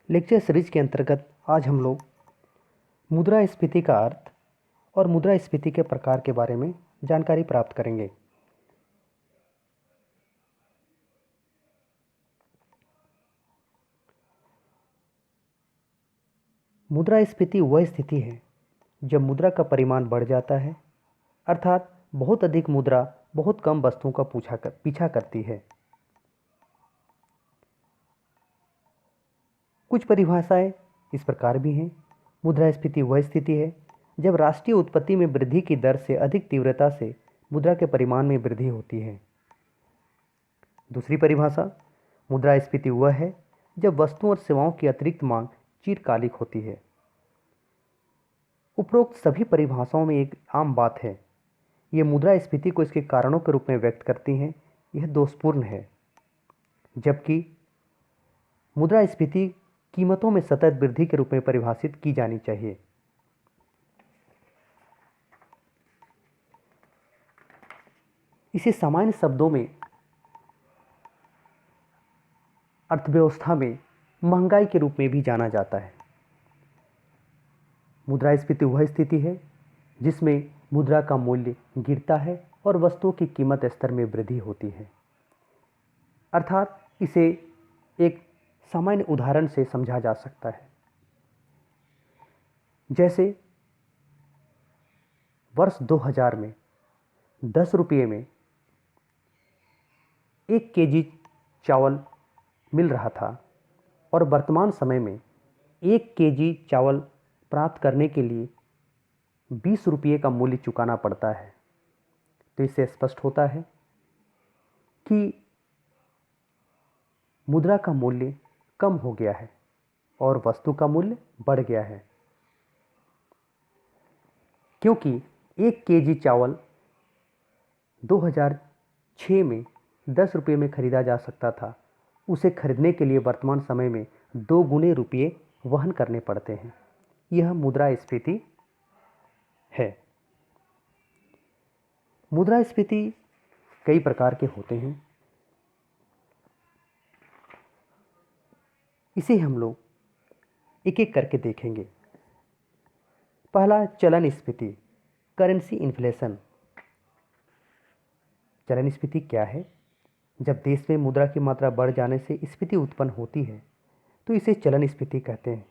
Lecture series के अंतर्गत आज हम लोग मुद्रास्फीति का अर्थ और मुद्रास्फीति के प्रकार के बारे में जानकारी प्राप्त करेंगे। मुद्रास्फीति वह स्थिति है जब मुद्रा का परिमाण बढ़ जाता है, अर्थात बहुत अधिक मुद्रा बहुत कम वस्तुओं का पीछा करती है। कुछ परिभाषाएं इस प्रकार भी हैं। मुद्रास्फीति वह स्थिति है जब राष्ट्रीय उत्पत्ति में वृद्धि की दर से अधिक तीव्रता से मुद्रा के परिमाण में वृद्धि होती है। दूसरी परिभाषा, मुद्रास्फीति वह है जब वस्तुओं और सेवाओं की अतिरिक्त मांग चिरकालिक होती है। उपरोक्त सभी परिभाषाओं में एक आम बात है, ये मुद्रास्फीति को इसके कारणों के रूप में व्यक्त करती हैं। यह दोषपूर्ण है, जबकि मुद्रास्फीति कीमतों में सतत वृद्धि के रूप में परिभाषित की जानी चाहिए। इसे सामान्य शब्दों में अर्थव्यवस्था में महंगाई के रूप में भी जाना जाता है। मुद्रास्फीति वह स्थिति है जिसमें मुद्रा का मूल्य गिरता है और वस्तुओं की कीमत स्तर में वृद्धि होती है। अर्थात इसे एक सामान्य उदाहरण से समझा जा सकता है। जैसे वर्ष 2000 में 10 रुपये में 1 केजी चावल मिल रहा था और वर्तमान समय में 1 केजी चावल प्राप्त करने के लिए 20 रुपये का मूल्य चुकाना पड़ता है। तो इससे स्पष्ट होता है कि मुद्रा का मूल्य कम हो गया है और वस्तु का मूल्य बढ़ गया है, क्योंकि 1 केजी चावल 2006 में 10 रुपये में खरीदा जा सकता था, उसे खरीदने के लिए वर्तमान समय में 2 गुने रुपये वहन करने पड़ते हैं। यह मुद्रास्फीति है। मुद्रास्फीति कई प्रकार के होते हैं। इसे हम लोग एक एक करके देखेंगे। पहला, चलन स्फीति, करेंसी इन्फ्लेशन। चलन स्फीति क्या है? जब देश में मुद्रा की मात्रा बढ़ जाने से स्फीति उत्पन्न होती है तो इसे चलन स्फीति कहते हैं।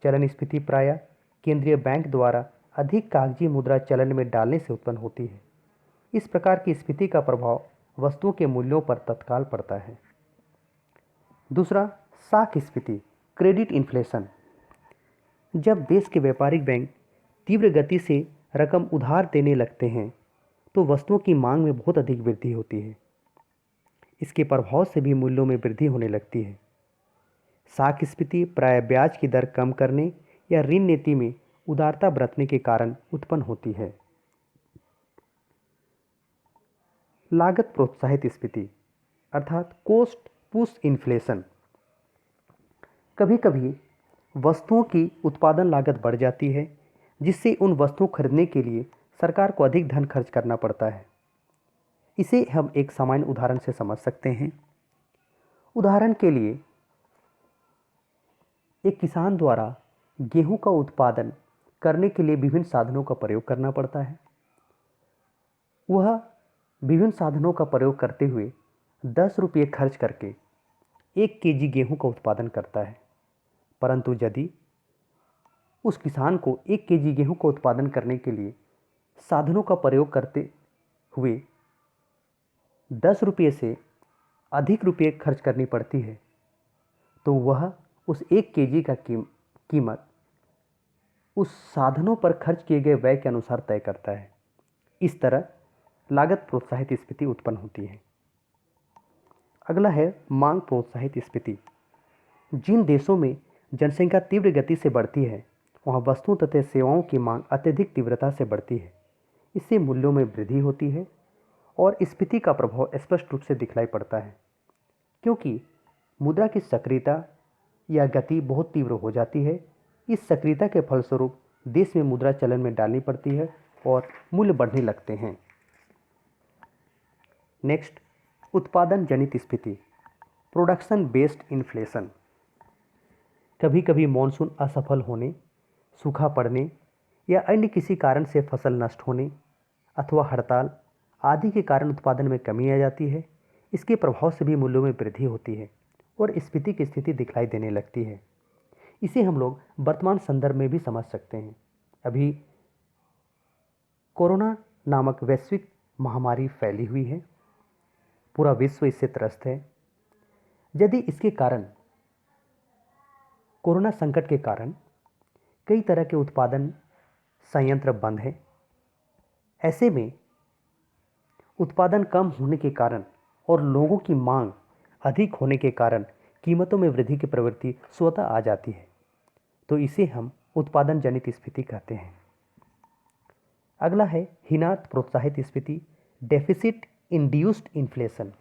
चलन स्फीति प्रायः केंद्रीय बैंक द्वारा अधिक कागजी मुद्रा चलन में डालने से उत्पन्न होती है। इस प्रकार की स्फीति का प्रभाव वस्तुओं के मूल्यों पर तत्काल पड़ता है। दूसरा, साख स्फीति, क्रेडिट इन्फ्लेशन। जब देश के व्यापारिक बैंक तीव्र गति से रकम उधार देने लगते हैं तो वस्तुओं की मांग में बहुत अधिक वृद्धि होती है। इसके प्रभाव से भी मूल्यों में वृद्धि होने लगती है। साख स्फीति प्रायः ब्याज की दर कम करने या ऋण नीति में उदारता बरतने के कारण उत्पन्न होती है। लागत प्रोत्साहित स्फीति अर्थात कॉस्ट पुश इन्फ्लेशन। कभी कभी वस्तुओं की उत्पादन लागत बढ़ जाती है, जिससे उन वस्तुओं खरीदने के लिए सरकार को अधिक धन खर्च करना पड़ता है। इसे हम एक सामान्य उदाहरण से समझ सकते हैं। उदाहरण के लिए, एक किसान द्वारा गेहूं का उत्पादन करने के लिए विभिन्न साधनों का प्रयोग करना पड़ता है। वह विभिन्न साधनों का प्रयोग करते हुए 10 रुपये खर्च करके 1 केजी गेहूं का उत्पादन करता है, परंतु यदि उस किसान को 1 केजी गेहूं का उत्पादन करने के लिए साधनों का प्रयोग करते हुए 10 रुपये से अधिक रुपये खर्च करनी पड़ती है, तो वह उस 1 केजी का कीमत उस साधनों पर खर्च किए गए व्यय के अनुसार तय करता है। इस तरह लागत प्रोत्साहित स्फीति उत्पन्न होती है। अगला है मांग प्रोत्साहित स्फीति। जिन देशों में जनसंख्या तीव्र गति से बढ़ती है वहाँ वस्तुओं तथा सेवाओं की मांग अत्यधिक तीव्रता से बढ़ती है। इससे मूल्यों में वृद्धि होती है और स्फीति का प्रभाव स्पष्ट रूप से दिखलाई पड़ता है, क्योंकि मुद्रा की सक्रियता या गति बहुत तीव्र हो जाती है। इस सक्रियता के फलस्वरूप देश में मुद्रा चलन में डालनी पड़ती है और मूल्य बढ़ने लगते हैं। नेक्स्ट, उत्पादन जनित स्फीति, प्रोडक्शन बेस्ड इन्फ्लेशन। कभी कभी मॉनसून असफल होने, सूखा पड़ने या अन्य किसी कारण से फसल नष्ट होने अथवा हड़ताल आदि के कारण उत्पादन में कमी आ जाती है। इसके प्रभाव से भी मूल्यों में वृद्धि होती है और स्फीति की स्थिति दिखलाई देने लगती है। इसे हम लोग वर्तमान संदर्भ में भी समझ सकते हैं। अभी कोरोना नामक वैश्विक महामारी फैली हुई है, पूरा विश्व इससे त्रस्त है। यदि इसके कारण, कोरोना संकट के कारण कई तरह के उत्पादन संयंत्र बंद हैं, ऐसे में उत्पादन कम होने के कारण और लोगों की मांग अधिक होने के कारण कीमतों में वृद्धि की प्रवृत्ति स्वतः आ जाती है, तो इसे हम उत्पादन जनित स्फीति कहते हैं। अगला है हीनार्थ प्रोत्साहित स्फीति, डेफिसिट इंड्यूस्ड इन्फ्लेशन।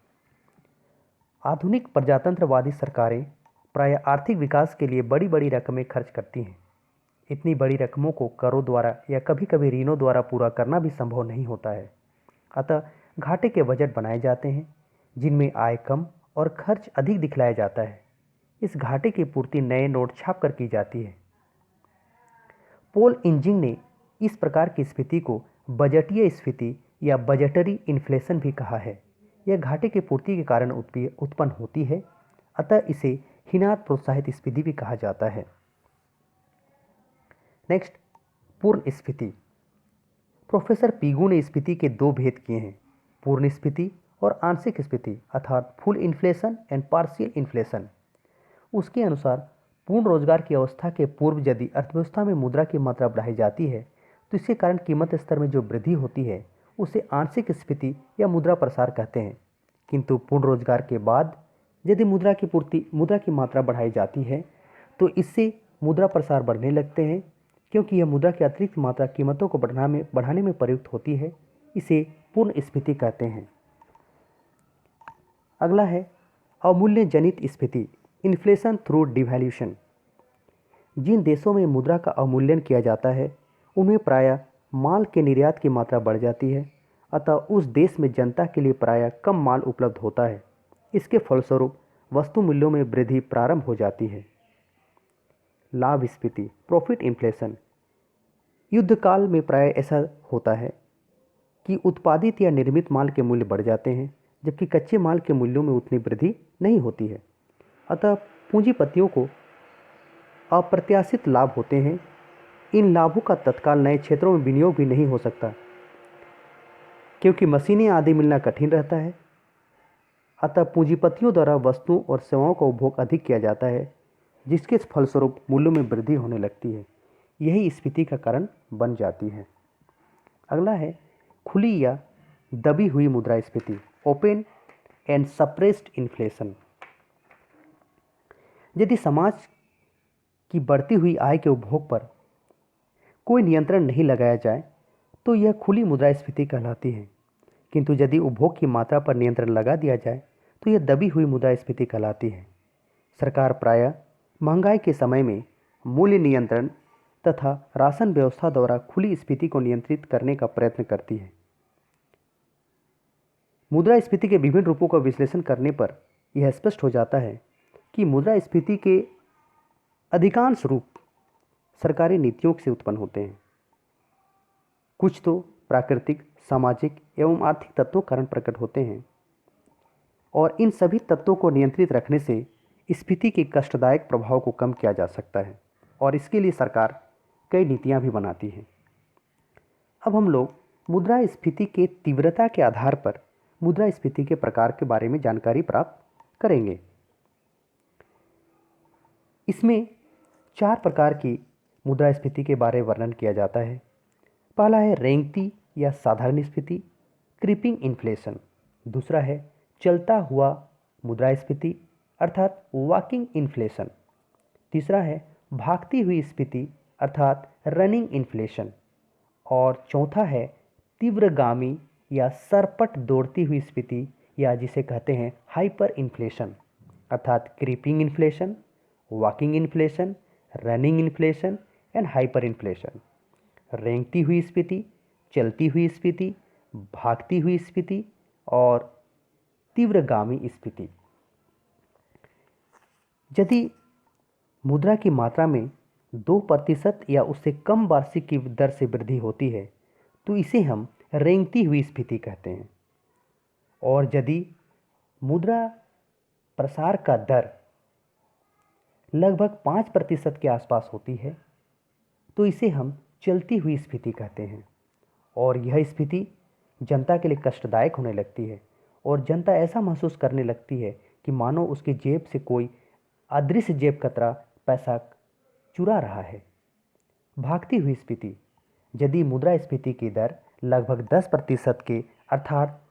आधुनिक प्रजातंत्रवादी सरकारें प्रायः आर्थिक विकास के लिए बड़ी बड़ी रकमें खर्च करती हैं। इतनी बड़ी रकमों को करों द्वारा या कभी कभी ऋणों द्वारा पूरा करना भी संभव नहीं होता है। अतः घाटे के बजट बनाए जाते हैं जिनमें आय कम और खर्च अधिक दिखलाया जाता है। इस घाटे की पूर्ति नए नोट छाप कर की जाती है। पॉल इंजिंग ने इस प्रकार की स्फीति को बजटीय स्फीति या बजटरी इन्फ्लेशन भी कहा है। यह घाटे की पूर्ति के कारण उत्पन्न होती है, अतः इसे हीनार्थ प्रोत्साहित स्फीति भी कहा जाता है। नेक्स्ट, पूर्ण स्फीति। प्रोफेसर पीगू ने स्फीति के दो भेद किए हैं, पूर्ण स्फीति और आंशिक स्फीति, अर्थात full inflation and partial inflation. उसके अनुसार पूर्ण रोजगार की अवस्था के पूर्व यदि अर्थव्यवस्था में मुद्रा की मात्रा बढ़ाई जाती है तो इसके कारण कीमत स्तर में जो वृद्धि होती है उसे आंशिक स्फीति या मुद्रा प्रसार कहते हैं। किंतु पूर्ण रोजगार के बाद यदि मुद्रा की मात्रा बढ़ाई जाती है तो इससे मुद्रा प्रसार बढ़ने लगते हैं, क्योंकि यह मुद्रा की अतिरिक्त मात्रा कीमतों को बढ़ाने में प्रयुक्त होती है। इसे पूर्ण स्फीति कहते हैं। अगला है अवमूल्य जनित स्फीति, इन्फ्लेशन थ्रू डिवैल्यूशन। जिन देशों में मुद्रा का अवमूल्यन किया जाता है उनमें प्रायः माल के निर्यात की मात्रा बढ़ जाती है, अतः उस देश में जनता के लिए प्रायः कम माल उपलब्ध होता है। इसके फलस्वरूप वस्तु मूल्यों में वृद्धि प्रारंभ हो जाती है। लाभ स्फीति, प्रॉफिट इन्फ्लेशन। युद्ध काल में प्रायः ऐसा होता है कि उत्पादित या निर्मित माल के मूल्य बढ़ जाते हैं जबकि कच्चे माल के मूल्यों में उतनी वृद्धि नहीं होती है, अतः पूंजीपतियों को अप्रत्याशित लाभ होते हैं। इन लाभों का तत्काल नए क्षेत्रों में विनियोग भी नहीं हो सकता, क्योंकि मशीनें आदि मिलना कठिन रहता है। अतः पूंजीपतियों द्वारा वस्तुओं और सेवाओं का उपभोग अधिक किया जाता है, जिसके फलस्वरूप मूल्यों में वृद्धि होने लगती है। यही स्फीति का कारण बन जाती है। अगला है खुली या दबी हुई मुद्रा स्फीति, ओपन एंड सप्रेस्ड इन्फ्लेशन। यदि समाज की बढ़ती हुई आय के उपभोग पर कोई नियंत्रण नहीं लगाया जाए तो यह खुली मुद्रा स्फीति कहलाती है, किंतु यदि उपभोग की मात्रा पर नियंत्रण लगा दिया जाए तो यह दबी हुई मुद्रा स्फीति कहलाती है। सरकार प्रायः महंगाई के समय में मूल्य नियंत्रण तथा राशन व्यवस्था द्वारा खुली स्फीति को नियंत्रित करने का प्रयत्न करती है। मुद्रा स्फीति के विभिन्न रूपों का विश्लेषण करने पर यह स्पष्ट हो जाता है कि मुद्रा स्फीति के अधिकांश रूप सरकारी नीतियों से उत्पन्न होते हैं। कुछ तो प्राकृतिक, सामाजिक एवं आर्थिक तत्वों कारण प्रकट होते हैं और इन सभी तत्वों को नियंत्रित रखने से स्फीति के कष्टदायक प्रभाव को कम किया जा सकता है और इसके लिए सरकार कई नीतियां भी बनाती है। अब हम लोग मुद्रा स्फीति के तीव्रता के आधार पर मुद्रा स्फीति के प्रकार के बारे में जानकारी प्राप्त करेंगे। इसमें 4 प्रकार की मुद्रा स्फीति के बारे में वर्णन किया जाता है। पहला है रेंगती या साधारण स्फीति, क्रीपिंग इन्फ्लेशन। दूसरा है चलता हुआ मुद्रा स्फीति अर्थात वॉकिंग इन्फ्लेशन। तीसरा है भागती हुई स्फीति अर्थात रनिंग इन्फ्लेशन। और चौथा है तीव्रगामी या सरपट दौड़ती हुई स्फीति या जिसे कहते हैं हाइपर इन्फ्लेशन अर्थात creeping inflation, walking inflation, running inflation and hyper inflation. रेंगती हुई स्फीति, चलती हुई स्फीति, भागती हुई स्फीति और तीव्रगामी स्फीति। यदि मुद्रा की मात्रा में 2% या उससे कम वार्षिक की दर से वृद्धि होती है तो इसे हम रेंगती हुई स्फीति कहते हैं। और यदि मुद्रा प्रसार का दर लगभग 5% के आसपास होती है तो इसे हम चलती हुई स्फीति कहते हैं। और यह स्फीति जनता के लिए कष्टदायक होने लगती है और जनता ऐसा महसूस करने लगती है कि मानो उसकी जेब से कोई अदृश्य जेब कतरा पैसा चुरा रहा है। भागती हुई स्फीति, यदि मुद्रास्फीति की दर लगभग 10% के अर्थात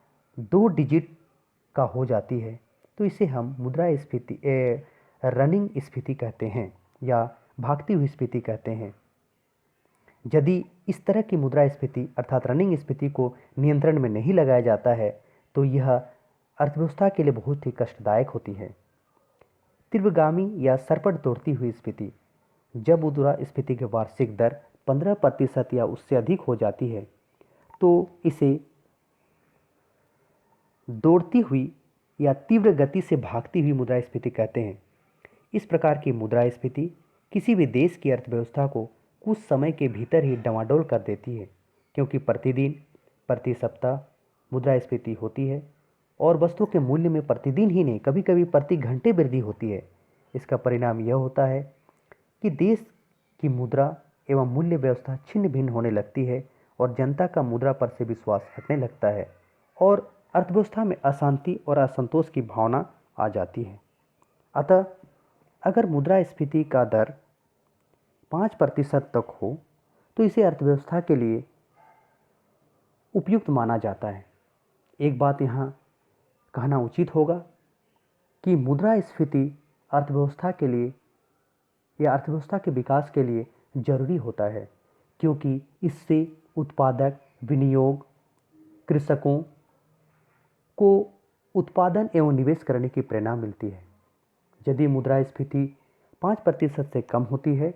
2 डिजिट का हो जाती है तो इसे हम मुद्रास्फीति रनिंग स्फीति कहते हैं या भागती हुई स्फीति कहते हैं। यदि इस तरह की मुद्रास्फीति अर्थात रनिंग स्फीति को नियंत्रण में नहीं लगाया जाता है तो यह अर्थव्यवस्था के लिए बहुत ही कष्टदायक होती है। तीव्रगामी या सरपट दौड़ती हुई स्फीति, जब मुद्रास्फीति की वार्षिक दर 15% या उससे अधिक हो जाती है तो इसे दौड़ती हुई या तीव्र गति से भागती हुई मुद्रास्फीति कहते हैं। इस प्रकार की मुद्रास्फीति किसी भी देश की अर्थव्यवस्था को कुछ समय के भीतर ही डमाडोल कर देती है, क्योंकि प्रतिदिन प्रति सप्ताह मुद्रास्फीति होती है और वस्तुओं के मूल्य में प्रतिदिन ही नहीं कभी कभी प्रति घंटे वृद्धि होती है। इसका परिणाम यह होता है कि देश की मुद्रा एवं मूल्य व्यवस्था छिन्न भिन्न होने लगती है और जनता का मुद्रा पर से विश्वास हटने लगता है और अर्थव्यवस्था में अशांति और असंतोष की भावना आ जाती है। अतः अगर मुद्रास्फीति का दर 5% तक हो तो इसे अर्थव्यवस्था के लिए उपयुक्त माना जाता है। एक बात यहाँ कहना उचित होगा कि मुद्रास्फीति अर्थव्यवस्था के लिए या अर्थव्यवस्था के विकास के लिए जरूरी होता है, क्योंकि इससे उत्पादक, विनियोग, कृषकों को उत्पादन एवं निवेश करने की प्रेरणा मिलती है। यदि मुद्रास्फीति 5% से कम होती है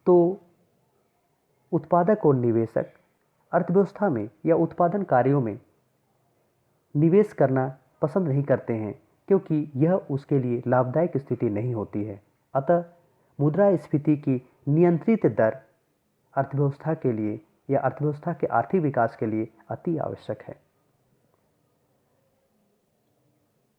तो उत्पादक और निवेशक अर्थव्यवस्था में या उत्पादन कार्यों में निवेश करना पसंद नहीं करते हैं, क्योंकि यह उसके लिए लाभदायक स्थिति नहीं होती है। अतः मुद्रास्फीति की नियंत्रित दर अर्थव्यवस्था के लिए या अर्थव्यवस्था के आर्थिक विकास के लिए अति आवश्यक है।